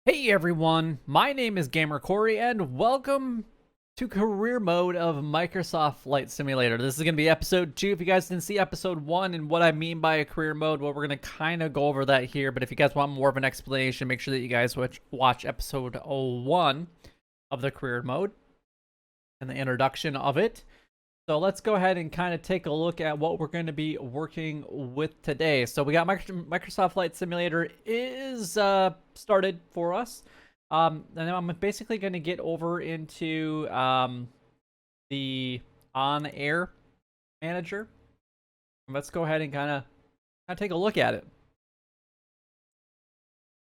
Hey everyone, my name is Gamer Corey and welcome to career mode of Microsoft Flight Simulator. This is going to be episode 2. If you guys didn't see episode 1 and what I mean by a career mode, well, we're going to kind of go over that here. But if you guys want more of an explanation, make sure that you guys watch episode 1 of the career mode and the introduction of it. So let's go ahead and kind of take a look at what we're going to be working with today. So we got Microsoft Flight Simulator is started for us. And I'm basically going to get over into the OnAir manager. Let's go ahead and kind of take a look at it.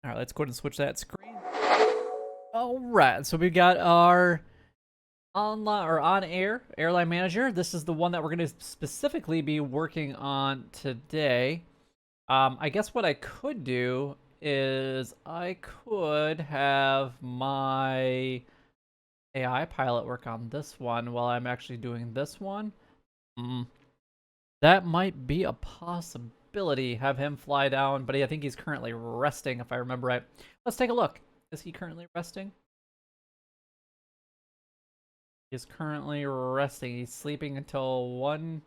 All right, let's go ahead and switch that screen. All right, so we've got our OnAir airline manager. This is the one that we're going to specifically be working on today. I guess what I could do is I could have my AI pilot work on this one while I'm actually doing this one. That might be a possibility. Have him fly down, but I think he's currently resting if I remember right. Let's take a look. Is he currently resting? He's currently resting. He's sleeping until 1.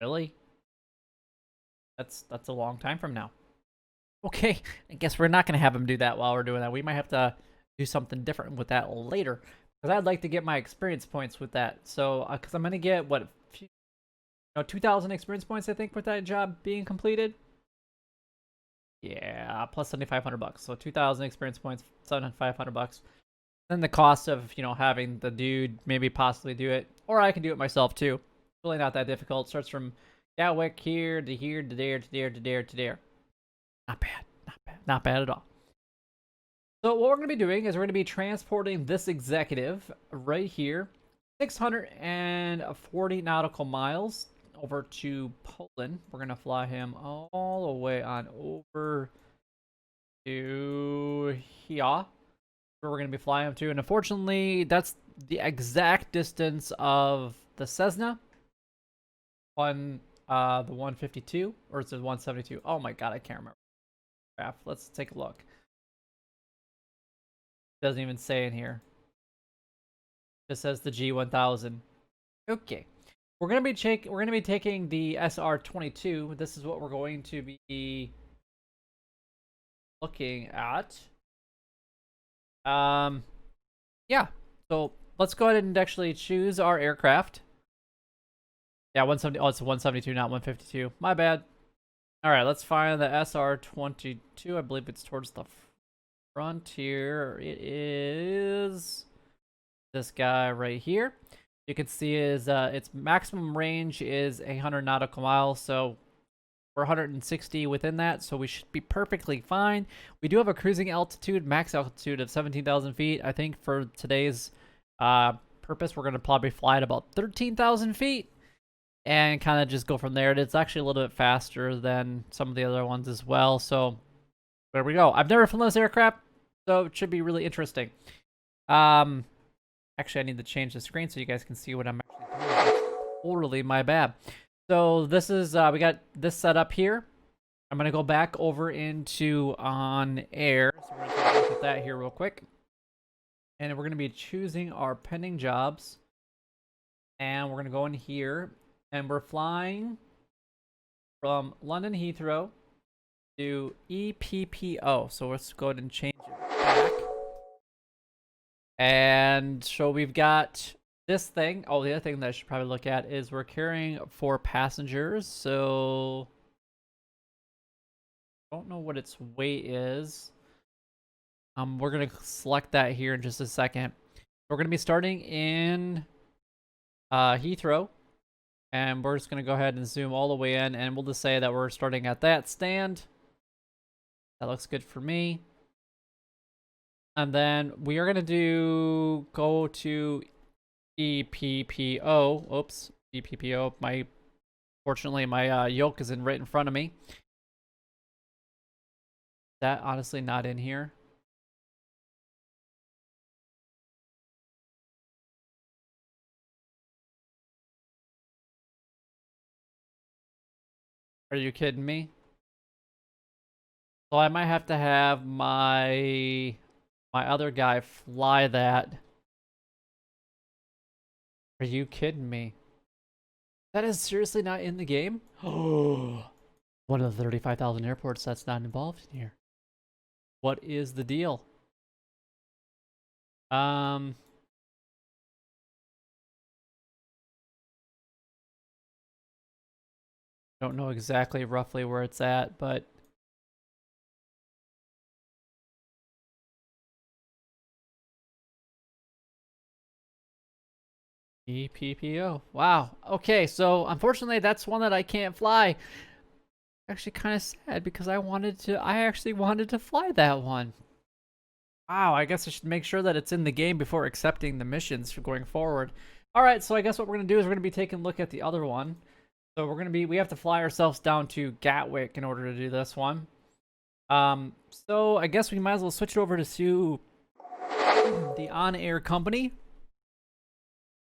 Really? That's a long time from now. Okay, I guess we're not going to have him do that while we're doing that. We might have to do something different with that later. Because I'd like to get my experience points with that. So, because I'm going to get, 2,000 experience points, I think, with that job being completed. Yeah, plus 7,500 bucks. So 2,000 experience points, 7,500 bucks. Then the cost of, having the dude maybe possibly do it. Or I can do it myself, too. It's really not that difficult. It starts from Gatwick here to here to there to there to there to there. Not bad. Not bad. Not bad at all. So what we're going to be doing is we're going to be transporting this executive right here. 640 nautical miles over to Poland. We're going to fly him all the way on over to here. Where we're going to be flying up to, and unfortunately that's the exact distance of the Cessna on the 152, or is it 172? Oh my god, I can't remember. Let's take a look. Doesn't even say in here. It says the G1000. Okay, we're gonna be taking the SR-22. This is what we're going to be looking at. Yeah, so let's go ahead and actually choose our aircraft. Yeah, 170. Oh, it's 172, not 152. My bad. All right, let's find the SR-22. I believe it's towards the front here. It is this guy right here. You can see is its maximum range is 100 nautical miles, so we're 160 within that, so we should be perfectly fine. We do have a cruising altitude, max altitude of 17,000 feet. I think for today's purpose, we're going to probably fly at about 13,000 feet and kind of just go from there. It's actually a little bit faster than some of the other ones as well, so there we go. I've never flown this aircraft, so it should be really interesting. Actually, I need to change the screen so you guys can see what I'm actually doing. Totally my bad. So this is, we got this set up here. I'm going to go back over into OnAir. So we're going to take a look at that here real quick. And we're going to be choosing our pending jobs. And we're going to go in here. And we're flying from London Heathrow to EPPO. So let's go ahead and change it back. And so we've got this thing. Oh, the other thing that I should probably look at is we're carrying 4 passengers. So I don't know what its weight is. We're gonna select that here in just a second. We're gonna be starting in Heathrow, and we're just gonna go ahead and zoom all the way in, and we'll just say that we're starting at that stand. That looks good for me. And then we are gonna go to EPPO. Oops, EPPO. Fortunately, my yoke is right in front of me. That honestly not in here. Are you kidding me? So I might have to have my my other guy fly that. Are you kidding me? That is seriously not in the game? Oh, one of the 35,000 airports that's not involved in here. What is the deal? Don't know exactly roughly where it's at, but EPPO. Wow. Okay, so unfortunately that's one that I can't fly. Actually kind of sad because I actually wanted to fly that one. Wow, I guess I should make sure that it's in the game before accepting the missions for going forward. All right, so I guess what we're going to do is we're going to be taking a look at the other one. So we have to fly ourselves down to Gatwick in order to do this one. So I guess we might as well switch it over to the OnAir company.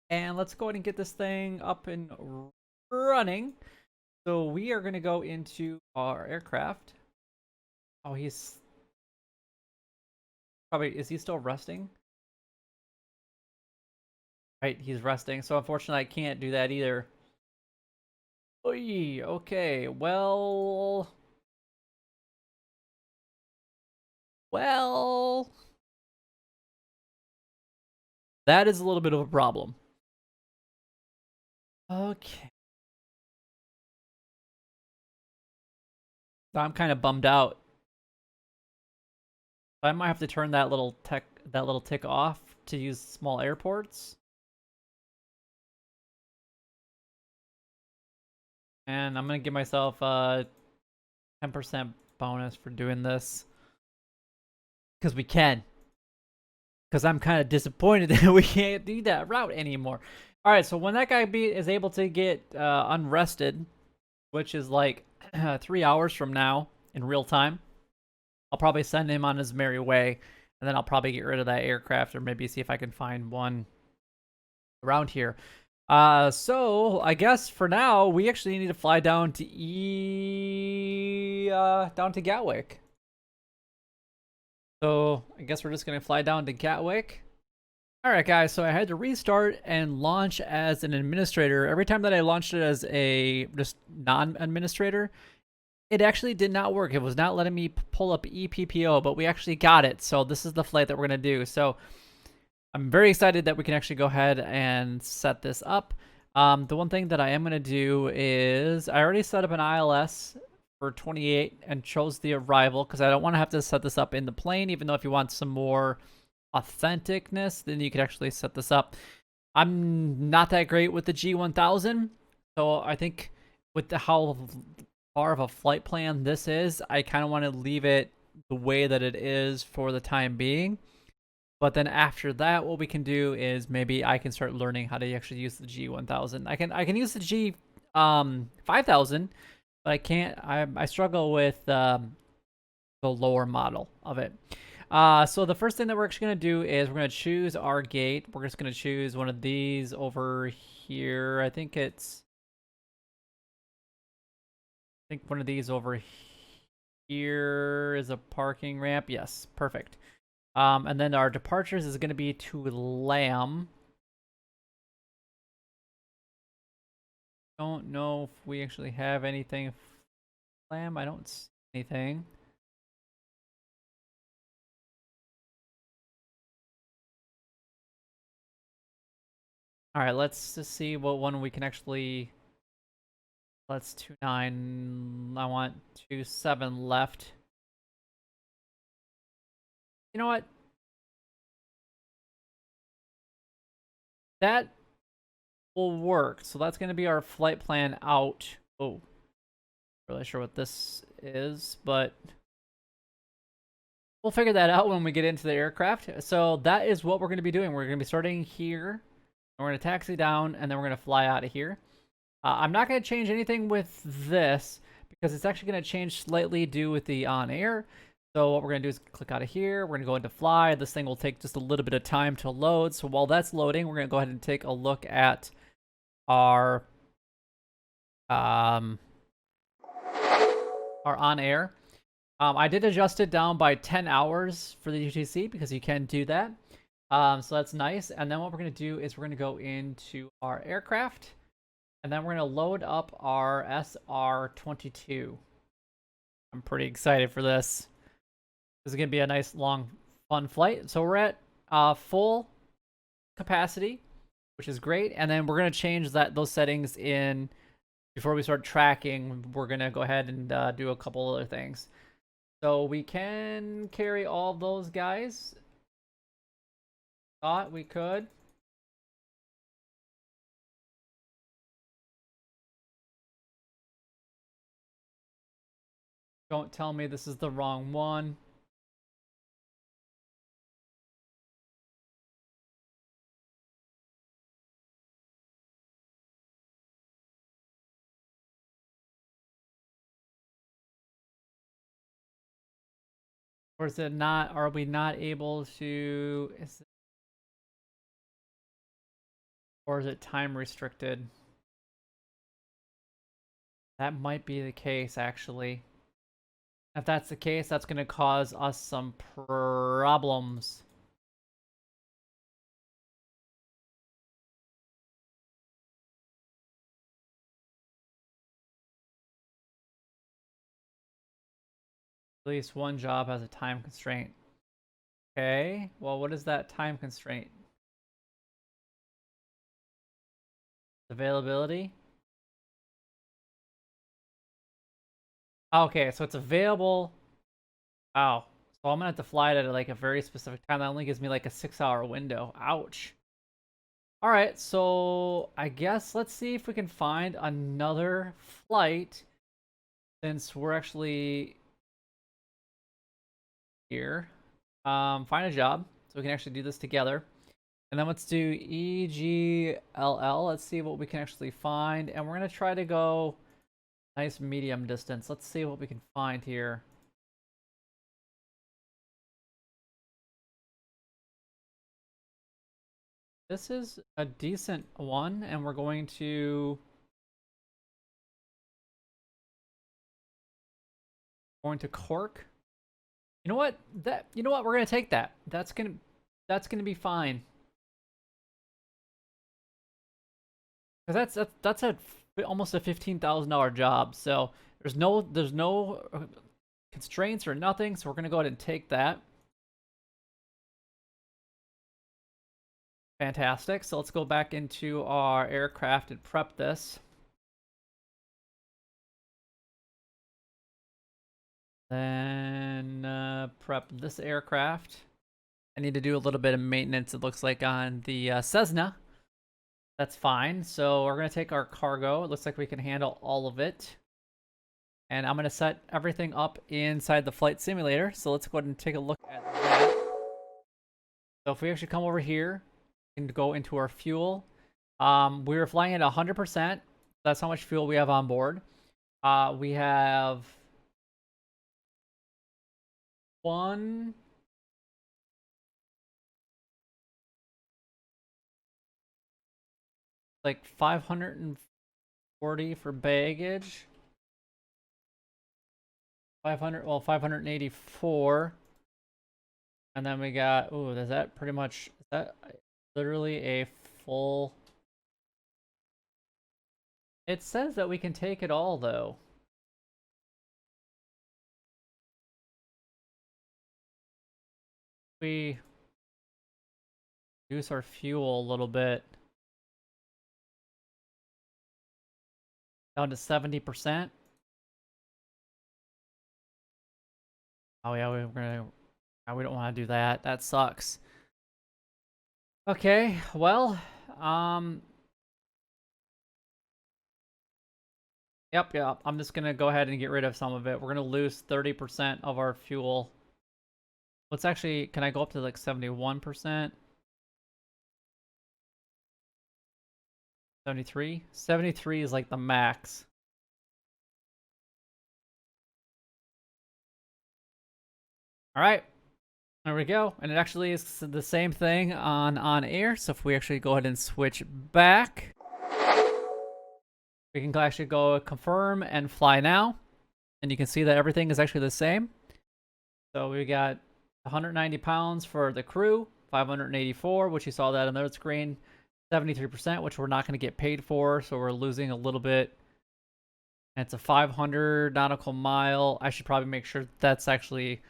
And let's go ahead and get this thing up and running. So we are going to go into our aircraft. Oh, he's probably, is he still resting? Right, he's resting. So unfortunately, I can't do that either. Oy, okay, well, that is a little bit of a problem. Okay. I'm kind of bummed out. I might have to turn that little tick off to use small airports. And I'm gonna give myself a 10% bonus for doing this. Because we can. Because I'm kind of disappointed that we can't do that route anymore. Alright, so when that guy is able to get unrested, which is like 3 hours from now in real time, I'll probably send him on his merry way. And then I'll probably get rid of that aircraft or maybe see if I can find one around here. So I guess for now we actually need to fly down to Gatwick. So I guess we're just gonna fly down to Gatwick. Alright guys, so I had to restart and launch as an administrator. Every time that I launched it as a just non-administrator, it actually did not work. It was not letting me pull up EPPO, but we actually got it. So this is the flight that we're gonna do. So I'm very excited that we can actually go ahead and set this up. The one thing that I am going to do is I already set up an ILS for 28 and chose the arrival because I don't want to have to set this up in the plane, even though if you want some more authenticness, then you could actually set this up. I'm not that great with the G1000, so I think with how far of a flight plan this is, I kind of want to leave it the way that it is for the time being. But then after that, what we can do is maybe I can start learning how to actually use the G1000. I can use the G5000, but I can't. I struggle with the lower model of it. So the first thing that we're actually gonna do is we're gonna choose our gate. We're just gonna choose one of these over here. I think one of these over here is a parking ramp. Yes, perfect. And then our departures is going to be to Lamb. Don't know if we actually have anything. Lamb, I don't see anything. All right, let's just see what one we can actually. Let's 29. I want 27 left. You know what? That will work. So that's going to be our flight plan out. Oh, not really sure what this is, but we'll figure that out when we get into the aircraft. So that is what we're going to be doing. We're going to be starting here. We're going to taxi down, and then we're going to fly out of here. I'm not going to change anything with this because it's actually going to change slightly due with the OnAir. So what we're going to do is click out of here. We're going to go into fly. This thing will take just a little bit of time to load. So while that's loading, we're going to go ahead and take a look at our OnAir. I did adjust it down by 10 hours for the UTC because you can do that. So that's nice. And then what we're going to do is we're going to go into our aircraft. And then we're going to load up our SR-22. I'm pretty excited for this. This is going to be a nice, long, fun flight. So we're at full capacity, which is great. And then we're going to change those settings in before we start tracking. We're going to go ahead and do a couple other things. So we can carry all those guys. Thought we could. Don't tell me this is the wrong one. Or is it not? Are we not able to? Or is it time restricted? That might be the case, actually. If that's the case, that's going to cause us some problems. At least one job has a time constraint. Okay, well, what is that time constraint? Availability? Okay, so it's available. Oh, so I'm gonna have to fly it at like a very specific time. That only gives me like a 6-hour window. Ouch. All right, so I guess let's see if we can find another flight since we're actually here. Find a job so we can actually do this together. And then let's do EGLL. Let's see what we can actually find. And we're going to try to go nice medium distance. Let's see what we can find here. This is a decent one, and we're going to Cork. You know what? We're gonna take that. That's gonna be fine. Cause that's almost a $15,000 job. So there's no constraints or nothing. So we're gonna go ahead and take that. Fantastic. So let's go back into our aircraft and prep this. Then prep this aircraft. I need to do a little bit of maintenance, it looks like, on the Cessna. That's fine. So we're going to take our cargo. It looks like we can handle all of it. And I'm going to set everything up inside the flight simulator. So let's go ahead and take a look at that. So if we actually come over here and go into our fuel, we were flying at 100%. That's how much fuel we have on board. We have one... like 540 for baggage. 584. And then we got, ooh, is that pretty much, is that literally a full? It says that we can take it all, though. We reduce our fuel a little bit. Down to 70%. Oh yeah, we don't want to do that. That sucks. Okay, well, yep, I'm just gonna go ahead and get rid of some of it. We're gonna lose 30% of our fuel. Let's actually, can I go up to like 71%? 73? 73 is like the max. All right, there we go. And it actually is the same thing on OnAir. So if we actually go ahead and switch back, we can actually go confirm and fly now. And you can see that everything is actually the same. So we got 190 pounds for the crew, 584, which you saw that on the screen, 73%, which we're not going to get paid for, so we're losing a little bit. And it's a 500 nautical mile. I should probably make sure that's actually,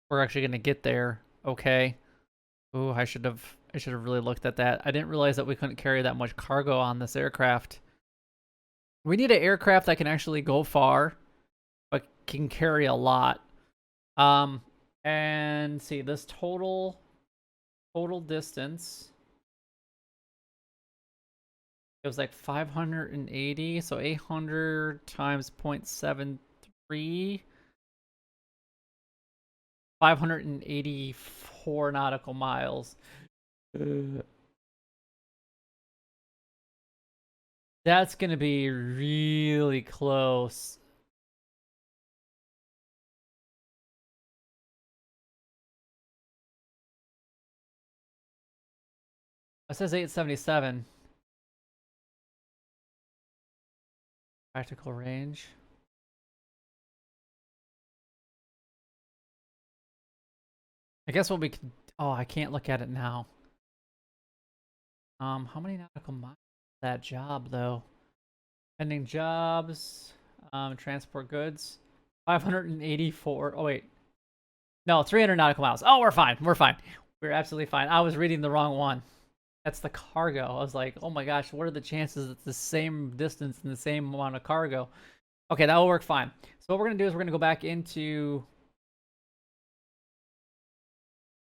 we're actually going to get there. Okay. Ooh, I should have really looked at that. I didn't realize that we couldn't carry that much cargo on this aircraft. We need an aircraft that can actually go far, but can carry a lot. And see this total distance. It was like 580, so 800 times 0.73. 584 nautical miles. That's gonna be really close. It says 877. Practical range. I guess what we could... Oh, I can't look at it now. How many nautical miles is that job, though? Pending jobs. Transport goods. 584. Oh, wait. No, 300 nautical miles. Oh, we're fine. We're fine. We're absolutely fine. I was reading the wrong one. That's the cargo. I was like, oh my gosh, what are the chances it's the same distance and the same amount of cargo? Okay, that will work fine. So what we're going to do is we're going to go back into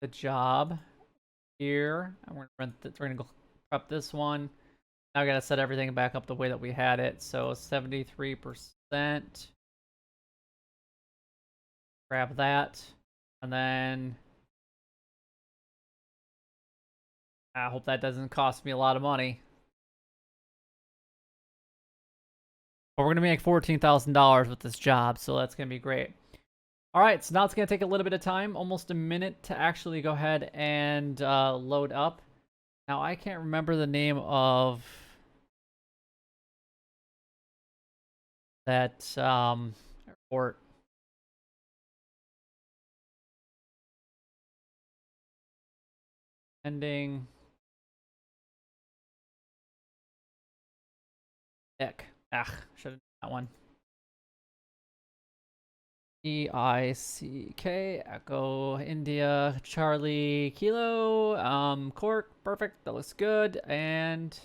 the job here. And we're going to go prep this one. Now I got to set everything back up the way that we had it. So 73%. Grab that. And then I hope that doesn't cost me a lot of money. But we're going to make $14,000 with this job, so that's going to be great. All right, so now it's going to take a little bit of time, almost a minute, to actually go ahead and load up. Now, I can't remember the name of that airport. Ending. Heck. Should have done that one. EICK, Echo, India, Charlie, Kilo, Cork, perfect, that looks good, and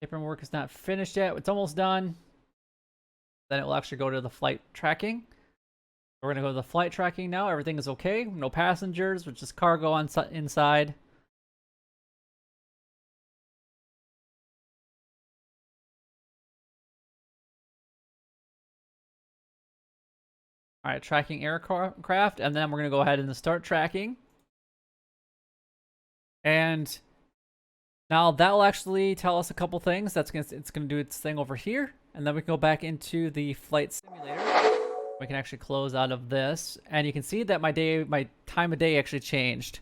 paperwork is not finished yet, it's almost done. Then it will actually go to the flight tracking. We're gonna go to the flight tracking now, everything is okay, no passengers, with just cargo on inside. All right, tracking aircraft, and then we're gonna go ahead and start tracking. And now that will actually tell us a couple things. It's gonna do its thing over here, and then we can go back into the flight simulator. We can actually close out of this, and you can see that my time of day actually changed.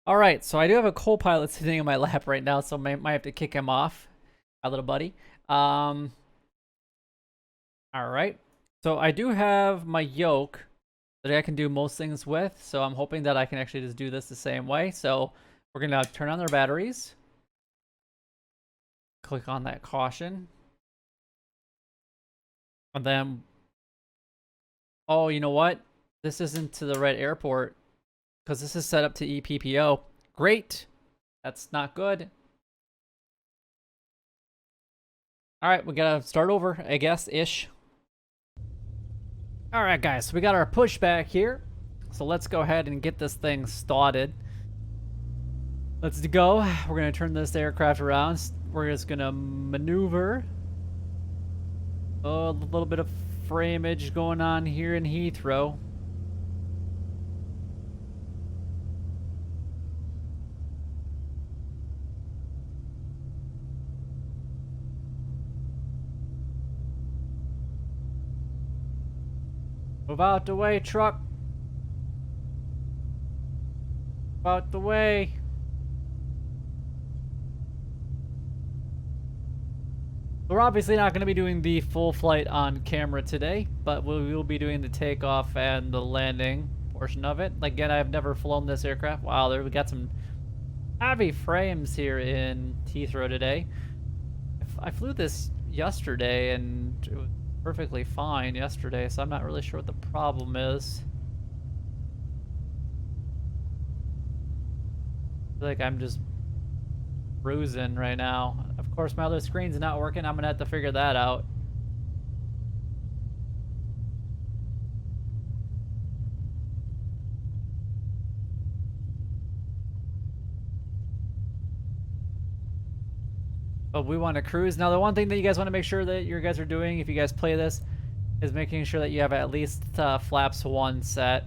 All right, so I do have a co-pilot sitting in my lap right now, so I might have to kick him off, my little buddy. All right. So I do have my yoke that I can do most things with, so I'm hoping that I can actually just do this the same way. So we're going to turn on their batteries. Click on that caution. And then, oh, you know what? This isn't to the right airport because this is set up to EPPO. Great. That's not good. All right, we got to start over, I guess-ish. Alright guys, so we got our pushback here. So let's go ahead and get this thing started. Let's go. We're going to turn this aircraft around. We're just going to maneuver. Oh, a little bit of frameage going on here in Heathrow. Move out the way, truck. Move out the way. We're obviously not going to be doing the full flight on camera today, but we will be doing the takeoff and the landing. portion of it. Again, I've never flown this aircraft. Wow, there we got some heavy frames here in Heathrow today. I flew this yesterday and it was perfectly fine yesterday, so I'm not really sure what the problem is. I feel like I'm just cruising right now. Of course, my other screen's not working. I'm gonna have to figure that out. But we want to cruise. Now, the one thing that you guys want to make sure that you guys are doing if you guys play this is making sure that you have at least flaps 1 set.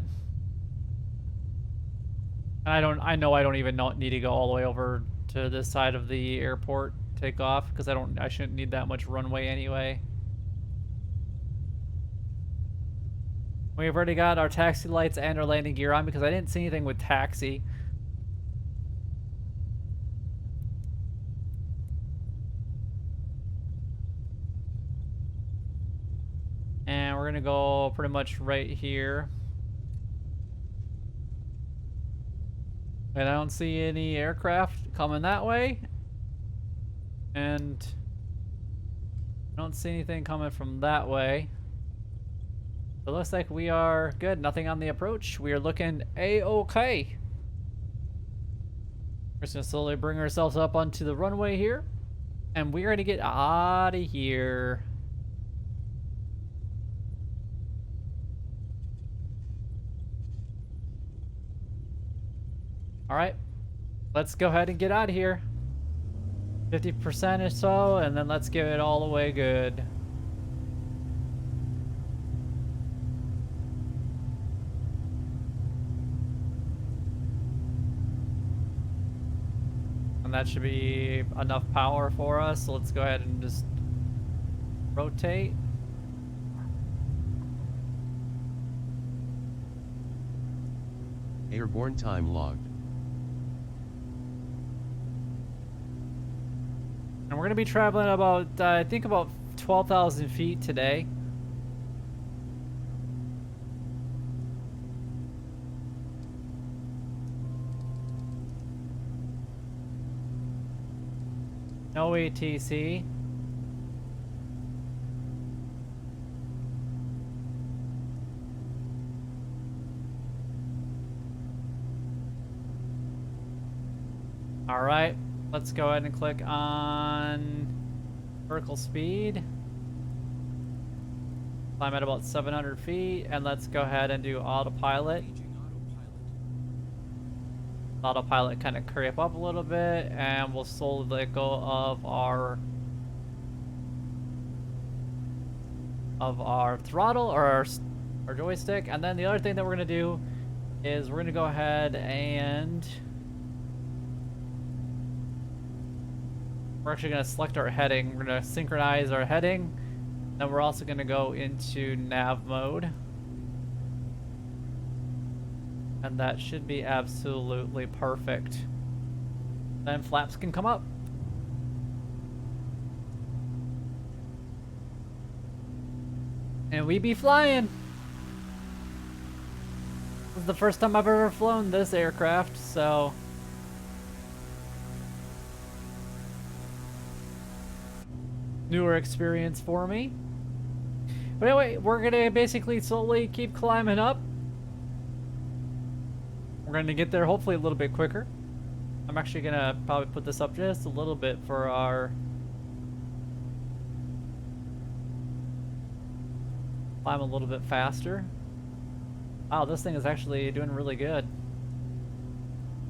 And I know I don't even need to go all the way over to this side of the airport takeoff because I shouldn't need that much runway anyway. We've already got our taxi lights and our landing gear on because I didn't see anything with taxi. And we're gonna go pretty much right here. And I don't see any aircraft coming that way. And I don't see anything coming from that way. It looks like we are good. Nothing on the approach. We are looking A-okay. We're just gonna slowly bring ourselves up onto the runway here. And we're gonna get out of here. Alright, let's go ahead and get out of here. 50% or so, and then let's give it all the way good. And that should be enough power for us, so let's go ahead and just rotate. Airborne time logged. And we're going to be traveling about, I think about 12,000 feet today. No ATC. All right. Let's go ahead and click on vertical speed. Climb at about 700 feet, and let's go ahead and do autopilot. Autopilot kind of creep up a little bit, and we'll slowly let go of our throttle or our joystick. And then the other thing that we're gonna do is we're gonna go ahead and we're actually going to select our heading. We're going to synchronize our heading. Then we're also going to go into nav mode. And that should be absolutely perfect. Then flaps can come up. And we be flying. This is the first time I've ever flown this aircraft, so newer experience for me. But anyway, we're gonna basically slowly keep climbing up. We're gonna get there hopefully a little bit quicker. I'm actually gonna probably put this up just a little bit for our climb a little bit faster. Wow, this thing is actually doing really good.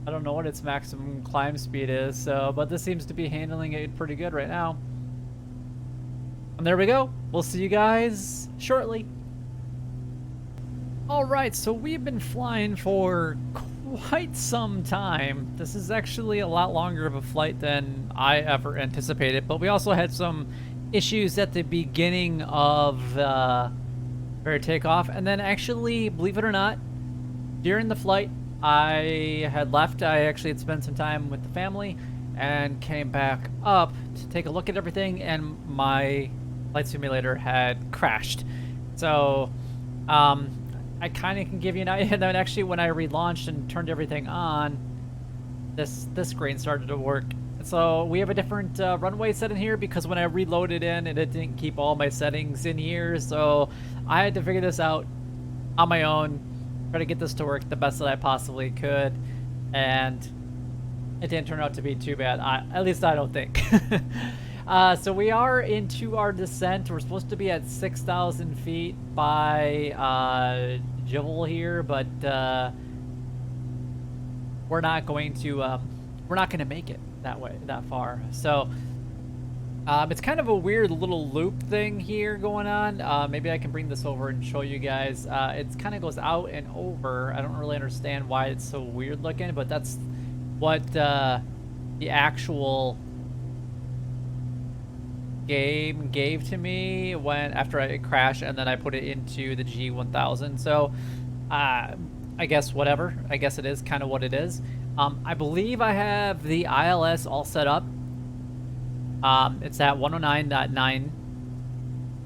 I don't know what its maximum climb speed is, but this seems to be handling it pretty good right now. And there we go. We'll see you guys shortly. Alright, so we've been flying for quite some time. This is actually a lot longer of a flight than I ever anticipated, but we also had some issues at the beginning of our takeoff, and then actually, believe it or not, during the flight, I had left. I actually had spent some time with the family and came back up to take a look at everything, and my flight simulator had crashed. So I kind of can give you an idea. And then actually when I relaunched and turned everything on, this screen started to work. So we have a different runway set in here because when I reloaded in, it didn't keep all my settings in here. So I had to figure this out on my own, try to get this to work the best that I possibly could. And it didn't turn out to be too bad. At least I don't think. So we are into our descent. We're supposed to be at 6,000 feet by Joel here, but we're not going to make it that far. So it's kind of a weird little loop thing here going on. Maybe I can bring this over and show you guys. It kind of goes out and over. I don't really understand why it's so weird looking, but that's what the actual game gave to me after I crashed, and then I put it into the G1000. So I guess whatever. I guess it is kind of what it is. I believe I have the ILS all set up. It's at 109.9.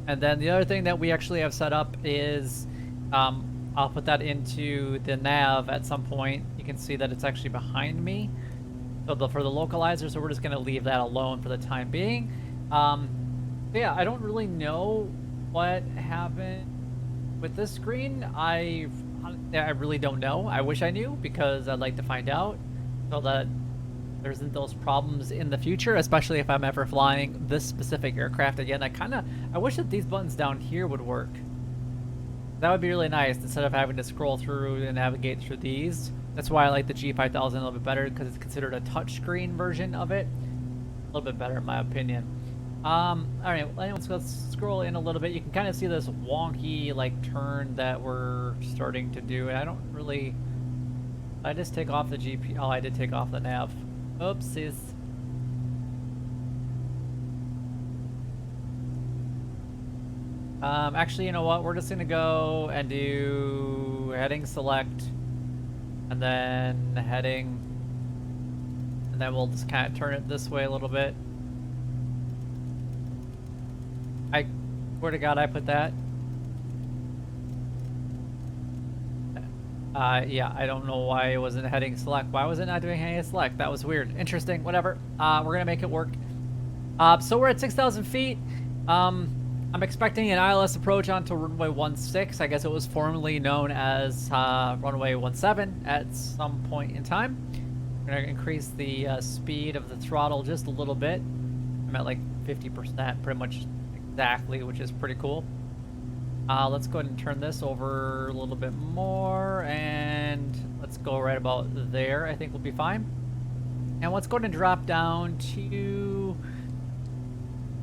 And then the other thing that we actually have set up is I'll put that into the nav at some point. You can see that it's actually behind me. So for the localizer, so we're just going to leave that alone for the time being. Yeah, I don't really know what happened with this screen. I really don't know. I wish I knew because I'd like to find out so that there isn't those problems in the future, especially if I'm ever flying this specific aircraft again. I wish that these buttons down here would work. That would be really nice instead of having to scroll through and navigate through these. That's why I like the G5000 a little bit better because it's considered a touchscreen version of it. A little bit better in my opinion. All right, let's scroll in a little bit. You can kind of see this wonky like turn that we're starting to do. And I don't really, I just take off the GP. Oh, I did take off the nav. Oopsies. Actually, you know what? We're just gonna go and do heading select, and then heading, and then we'll just kind of turn it this way a little bit. I swear to God, I put that. Yeah, I don't know why it wasn't heading select. Why was it not doing heading select? That was weird. Interesting. Whatever. We're gonna make it work. So we're at 6,000 feet. I'm expecting an ILS approach onto runway 16. I guess it was formerly known as runway 17 at some point in time. We're gonna increase the speed of the throttle just a little bit. I'm at like 50%, pretty much exactly, which is pretty cool. Let's go ahead and turn this over a little bit more, and let's go right about there. I think we'll be fine. And let's go ahead and drop down to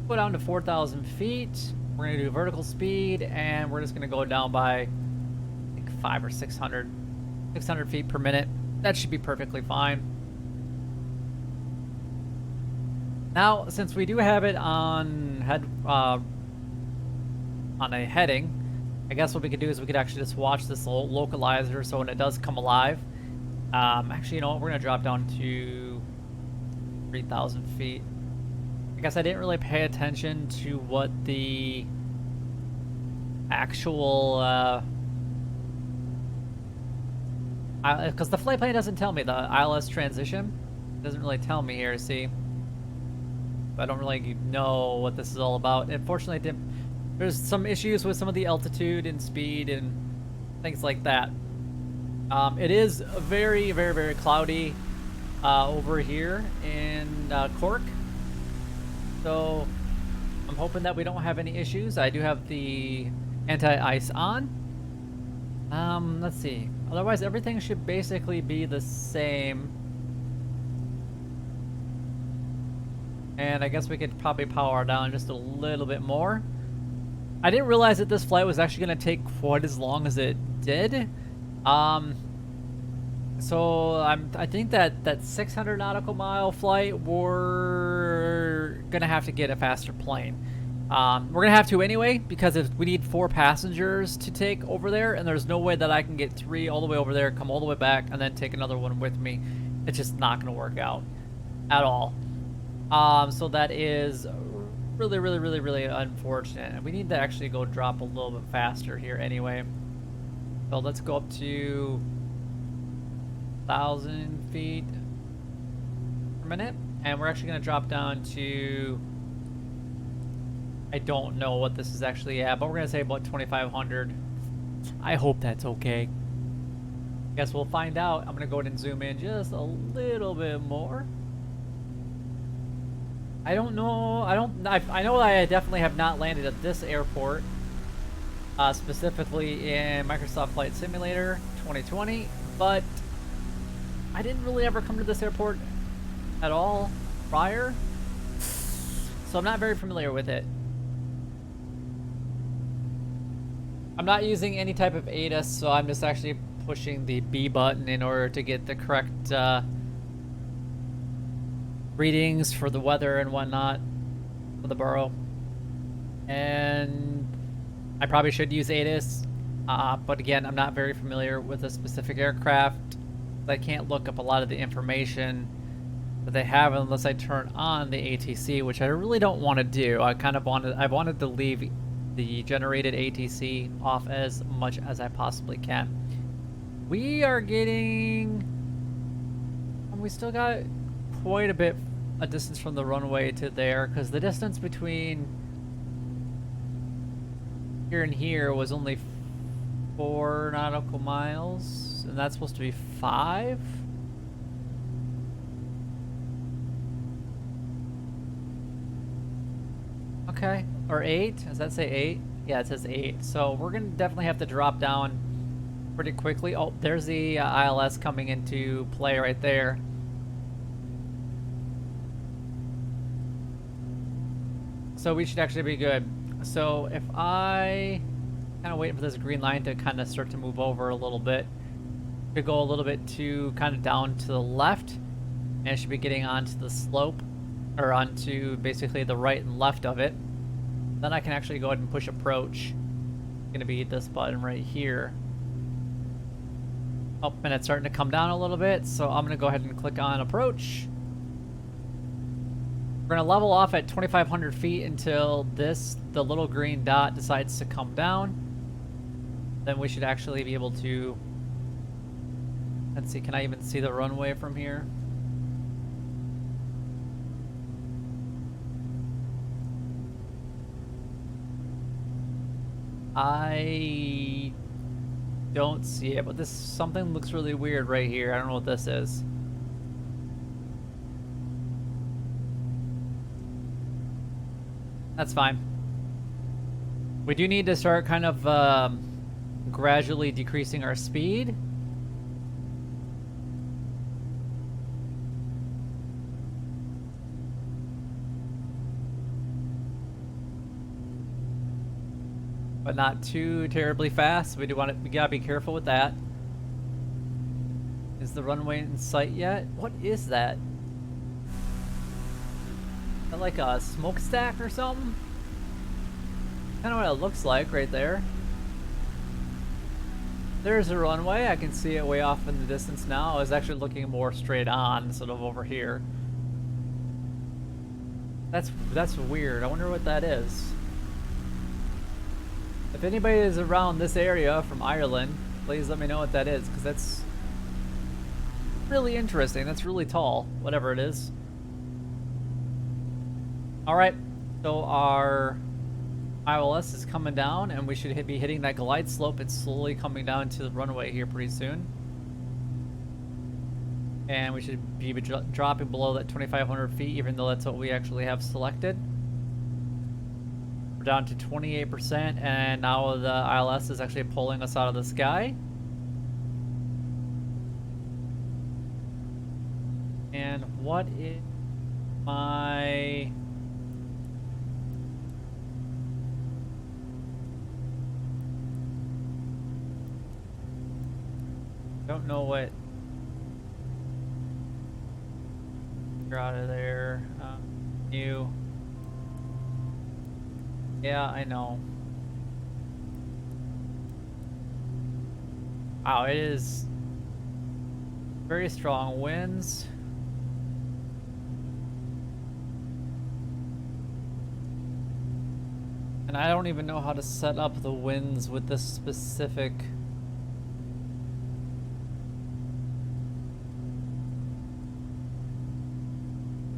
4,000 feet. We're gonna do vertical speed, and we're just gonna go down by like 500 or 600 feet per minute. That should be perfectly fine. Now, since we do have it on a heading, I guess what we could do is we could actually just watch this localizer, so when it does come alive, actually, you know what, we're gonna drop down to 3,000 feet. I guess I didn't really pay attention to what the actual, because the flight plan doesn't tell me, the ILS transition doesn't really tell me here, see? I don't really know what this is all about. Unfortunately, there's some issues with some of the altitude and speed and things like that. It is very, very, very cloudy over here in Cork. So I'm hoping that we don't have any issues. I do have the anti-ice on. Let's see. Otherwise, everything should basically be the same. And I guess we could probably power down just a little bit more. I didn't realize that this flight was actually going to take quite as long as it did. So I think that 600 nautical mile flight, we're gonna have to get a faster plane. We're gonna have to anyway, because if we need 4 passengers to take over there, and there's no way that I can get 3 all the way over there, come all the way back, and then take another one with me. It's just not gonna work out at all. So that is really, really, really, really unfortunate. We need to actually go drop a little bit faster here anyway. So let's go up to 1,000 feet per minute. And we're actually going to drop down to, I don't know what this is actually at, but we're going to say about 2,500. I hope that's okay. Guess we'll find out. I'm going to go ahead and zoom in just a little bit more. I don't know. I know I definitely have not landed at this airport, specifically in Microsoft Flight Simulator 2020, but I didn't really ever come to this airport at all prior, so I'm not very familiar with it. I'm not using any type of ATIS, so I'm just actually pushing the B button in order to get the correct readings for the weather and whatnot for the borough. And I probably should use ATIS, but again, I'm not very familiar with a specific aircraft. I can't look up a lot of the information that they have unless I turn on the ATC, which I really don't want to do. I wanted to leave the generated ATC off as much as I possibly can. We are getting, we still got quite a distance from the runway to there, because the distance between here and here was only 4 nautical miles, and that's supposed to be 5. Okay, or 8. Does that say 8? Yeah, it says 8. So we're gonna definitely have to drop down pretty quickly. Oh, there's the ILS coming into play right there. So we should actually be good. So if I kind of wait for this green line to kind of start to move over a little bit, to go a little bit to kind of down to the left, and it should be getting onto the slope, or onto basically the right and left of it. Then I can actually go ahead and push approach. It's gonna be this button right here. Oh, and it's starting to come down a little bit, so I'm gonna go ahead and click on approach. We're gonna level off at 2,500 feet until the little green dot decides to come down. Then we should actually be able to, let's see, can I even see the runway from here? I don't see it, but something looks really weird right here. I don't know what this is. That's fine. We do need to start kind of gradually decreasing our speed. But not too terribly fast. We gotta be careful with that. Is the runway in sight yet? What is that? Is that like a smokestack or something? Kind of what it looks like right there. There's a runway. I can see it way off in the distance now. I was actually looking more straight on instead of over here. That's weird. I wonder what that is. If anybody is around this area from Ireland, please let me know what that is, because that's really interesting. That's really tall, whatever it is. Alright, so our ILS is coming down, and we should be hitting that glide slope. It's slowly coming down to the runway here pretty soon. And we should be dropping below that 2,500 feet, even though that's what we actually have selected. We're down to 28%, and now the ILS is actually pulling us out of the sky. And what is my... don't know what... You're out of there. New. Yeah, I know. Wow, it is very strong winds. And I don't even know how to set up the winds with this specific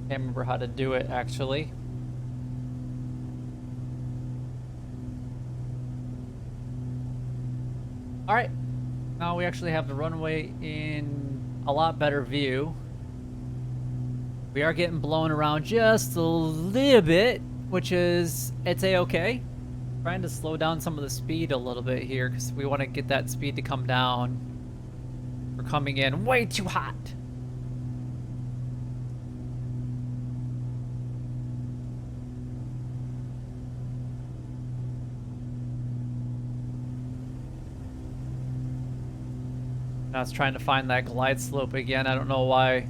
Can't remember how to do it actually. Alright, now we actually have the runway in a lot better view. We are getting blown around just a little bit, which is, it's a-okay. Trying to slow down some of the speed a little bit here because we want to get that speed to come down. We're coming in way too hot. I was trying to find that glide slope again. I don't know why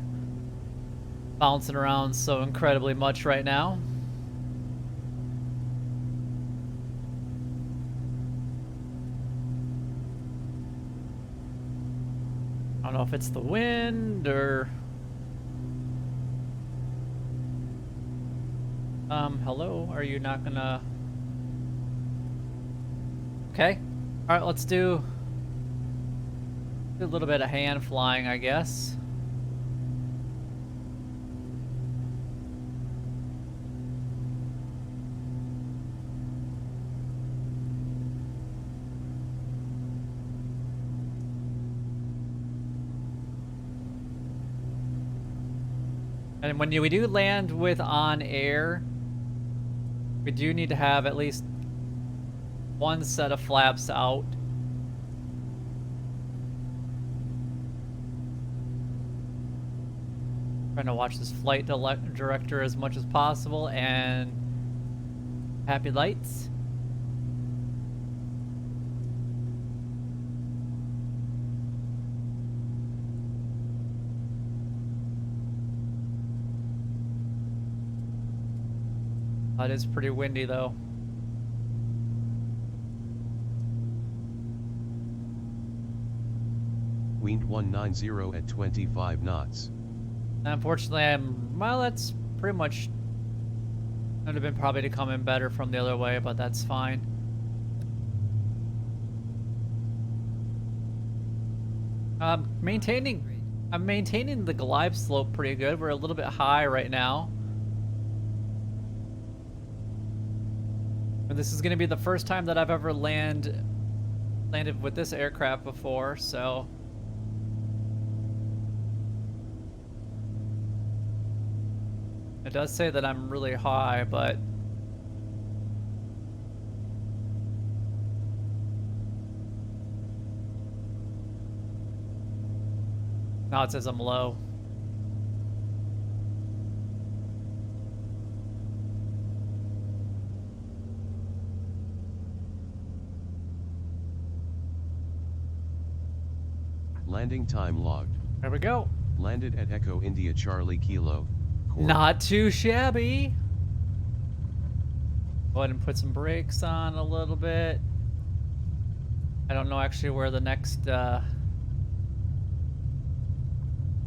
bouncing around so incredibly much right now. I don't know if it's the wind or... hello? Are you not gonna... Okay. Alright, let's do a little bit of hand flying, I guess. And when we do land with OnAir, we do need to have at least one set of flaps out. Trying to watch this flight director as much as possible, and happy lights. It is pretty windy though. Wind 190 at 25 knots. Unfortunately, well, that's pretty much, would have been probably to come in better from the other way, but that's fine. I'm maintaining the glide slope pretty good. We're a little bit high right now. And this is going to be the first time that I've ever landed with this aircraft before, so... It does say that I'm really high, but... Now it says I'm low. Landing time logged. There we go. Landed at Echo India Charlie Kilo. Not too shabby. Go ahead and put some brakes on a little bit. I don't know actually where the next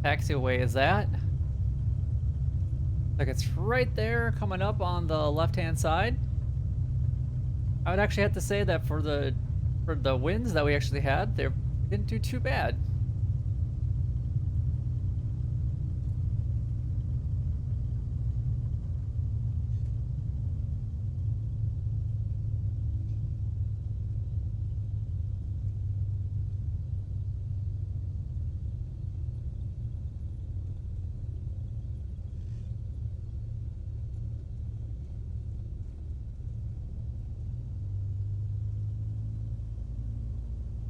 taxiway is at. Like it's right there coming up on the left-hand side. I would actually have to say that for the winds that we actually had, they didn't do too bad.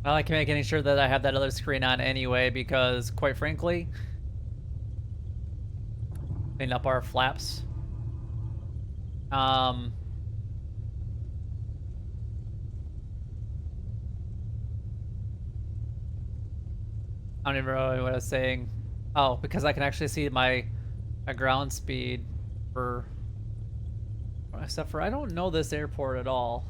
I like making sure that I have that other screen on anyway, because quite frankly, clean up our flaps. I don't even know what I was saying. Oh, because I can actually see my ground speed for, except for I don't know this airport at all.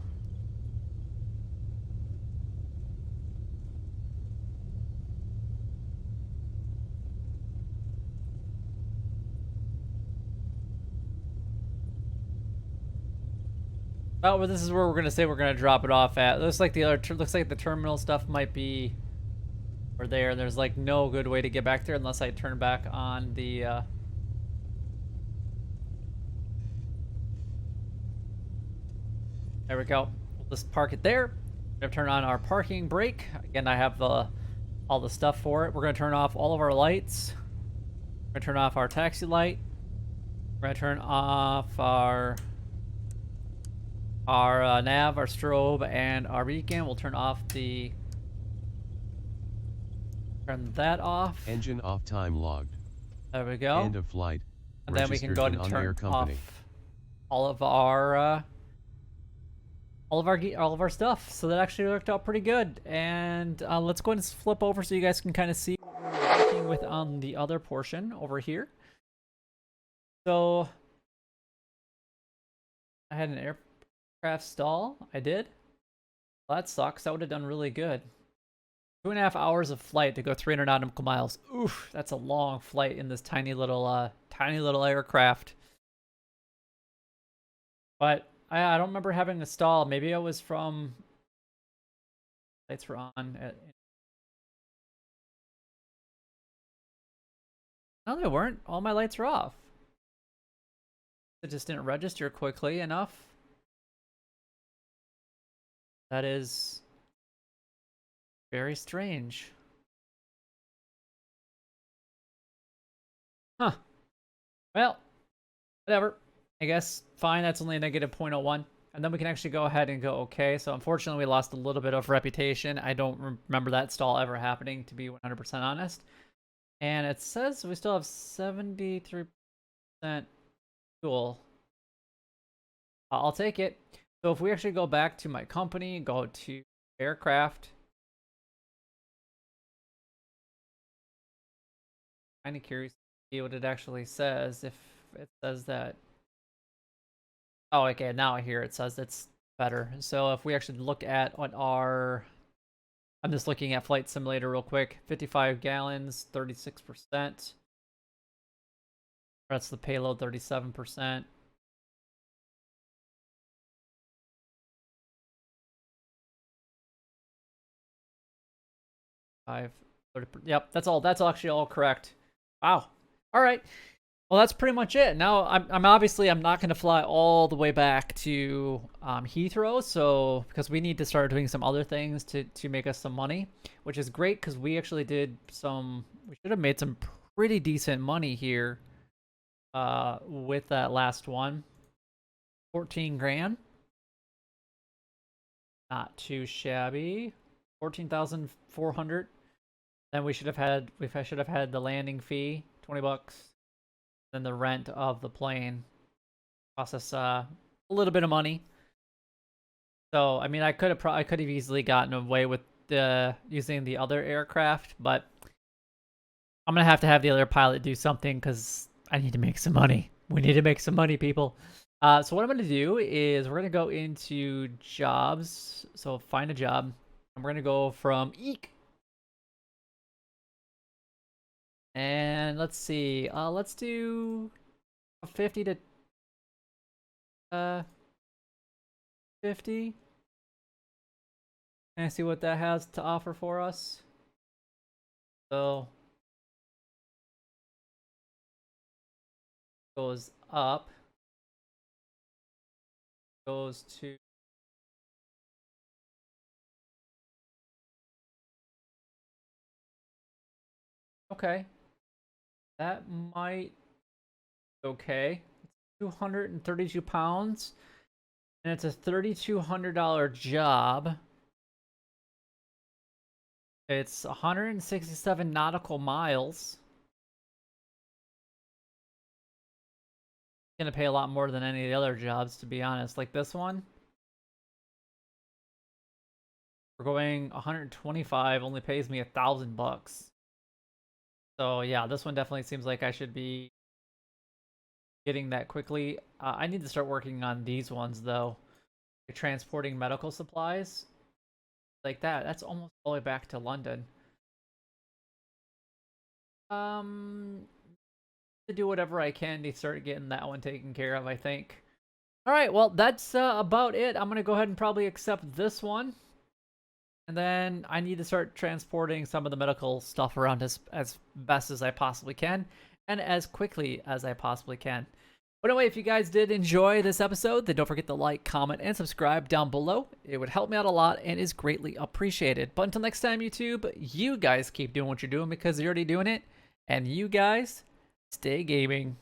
Oh, well, this is where we're gonna say we're gonna drop it off at. Looks like the terminal stuff might be over there, and there's like no good way to get back there unless I turn back on the There we go. We'll just park it there. We're gonna turn on our parking brake. Again, I have all the stuff for it. We're gonna turn off all of our lights. We're gonna turn off our taxi light. We're gonna turn off our nav, our strobe, and our beacon. We'll turn that off. Engine off, time logged. There we go. End of flight. And then we can go ahead and turn company. off all of our stuff. So that actually worked out pretty good. And let's go ahead and flip over so you guys can kind of see what we're working with on the other portion over here. So I had an aircraft stall. I did. Well, that sucks. That would have done really good. 2.5 hours of flight to go 300 nautical miles. Oof, that's a long flight in this tiny little aircraft. But I don't remember having a stall. Maybe it was from lights were on. No, they weren't. All my lights are off. It just didn't register quickly enough. That is very strange. Huh. Well, whatever. I guess fine, that's only a negative 0.01. And then we can actually go ahead and go okay. So unfortunately, we lost a little bit of reputation. I don't remember that stall ever happening, to be 100% honest. And it says we still have 73% fuel. I'll take it. So if we actually go back to my company, go to aircraft. Kind of curious to see what it actually says. If it says that. Oh, okay. Now here it says it's better. So if we actually look at what our, I'm just looking at Flight Simulator real quick. 55 gallons, 36%. That's the payload, 37%. Yep, that's all. That's actually all correct. Wow. All right. Well, that's pretty much it. Now, I'm obviously not going to fly all the way back to Heathrow, so because we need to start doing some other things to make us some money, which is great because we actually did some. We should have made some pretty decent money here with that last one. 14 grand. Not too shabby. 14,400. Then we should have had the landing fee, $20. Then the rent of the plane cost us a little bit of money. So I mean, I could have easily gotten away with using the other aircraft, but I'm gonna have to have the other pilot do something because I need to make some money. We need to make some money, people. So what I'm gonna do is we're gonna go into jobs. So find a job. And we're gonna go from Eek. And let's see. Let's do 50 to 50. And see what that has to offer for us. So goes up. Goes to okay. That might okay. 232 pounds. And it's a $3,200 job. It's 167 nautical miles. Gonna pay a lot more than any of the other jobs, to be honest. Like this one. We're going 125, only pays me $1,000. So yeah, this one definitely seems like I should be getting that quickly. I need to start working on these ones though. Like transporting medical supplies. Like that. That's almost all the way back to London. To do whatever I can to start getting that one taken care of, I think. Alright, well that's about it. I'm gonna go ahead and probably accept this one. And then I need to start transporting some of the medical stuff around as best as I possibly can. And as quickly as I possibly can. But anyway, if you guys did enjoy this episode, then don't forget to like, comment, and subscribe down below. It would help me out a lot and is greatly appreciated. But until next time, YouTube, you guys keep doing what you're doing because you're already doing it. And you guys, stay gaming.